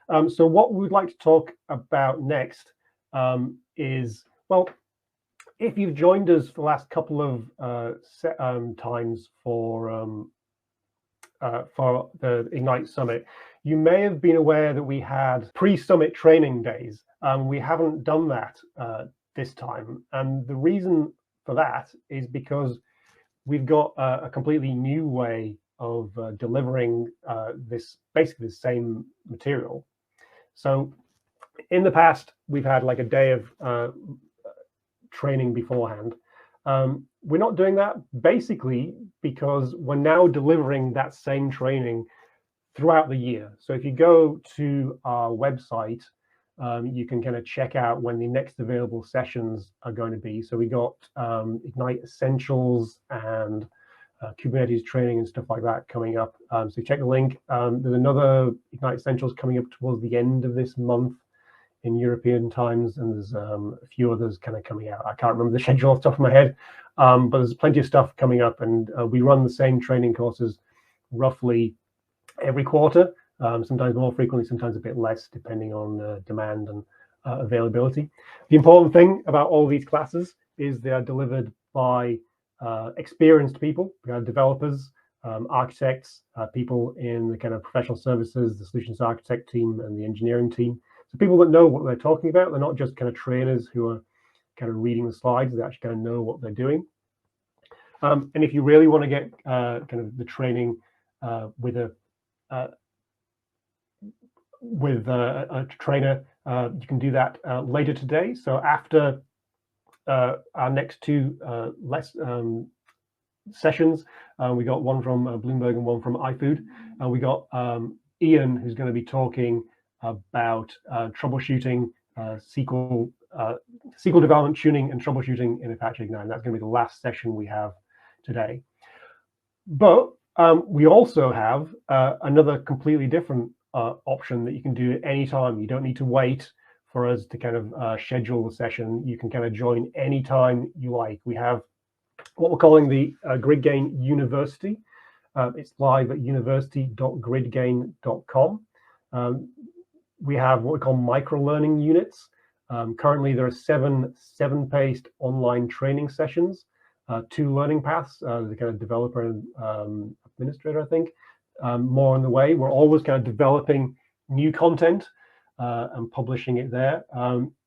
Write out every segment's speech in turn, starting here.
So what we'd like to talk about next is, well, if you've joined us for the last couple of times for the Ignite Summit, you may have been aware that we had pre-summit training days. We haven't done that this time, and the reason for that is because we've got a completely new way of delivering basically the same material. So in the past, we've had like a day of training beforehand. We're not doing that basically because we're now delivering that same training throughout the year. So if you go to our website, you can kind of check out when the next available sessions are going to be. So we got Ignite Essentials and Kubernetes training and stuff like that coming up. So check the link. There's another Ignite Essentials coming up towards the end of this month in European times, and there's a few others kind of coming out. I can't remember the schedule off the top of my head, but there's plenty of stuff coming up, and we run the same training courses roughly every quarter, sometimes more frequently, sometimes a bit less, depending on demand and availability. The important thing about all these classes is they are delivered by experienced people, developers, architects, people in the kind of professional services, the solutions architect team and the engineering team. So people that know what they're talking about. They're not just kind of trainers who are kind of reading the slides. They actually kind of know what they're doing. And if you really want to get kind of the training with a trainer, you can do that later today. So after our next two sessions, we got one from Bloomberg and one from iFood. We got Ian, who's going to be talking about troubleshooting SQL development, tuning, and troubleshooting in Apache Ignite. That's going to be the last session we have today. But we also have another completely different option that you can do at any time. You don't need to wait for us to kind of schedule the session. You can kind of join anytime you like. We have what we're calling the GridGain University. It's live at university.gridgain.com. We have what we call micro-learning units. Currently, there are seven-paced online training sessions, 2 learning paths, the kind of developer and administrator, I think, more on the way. We're always kind of developing new content and publishing it there.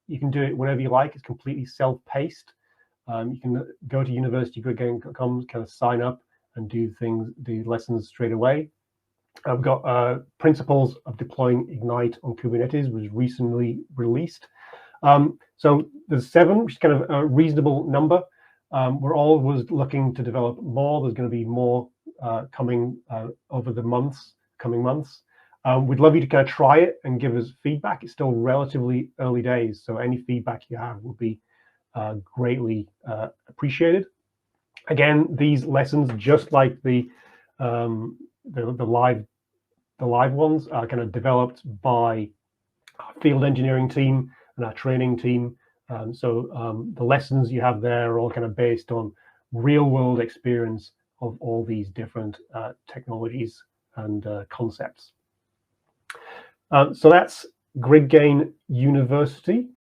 You can do it whenever you like. It's completely self-paced. You can go to universitygridgain.com, kind of sign up and do lessons straight away. I've got Principles of Deploying Ignite on Kubernetes was recently released. So there's 7, which is kind of a reasonable number. We're always looking to develop more. There's going to be more coming over the coming months. We'd love you to kind of try it and give us feedback. It's still relatively early days, so any feedback you have will be greatly appreciated. Again, these lessons, just like the live ones, are kind of developed by our field engineering team and our training team. So the lessons you have there are all kind of based on real-world experience of all these different technologies and concepts. So that's GridGain University.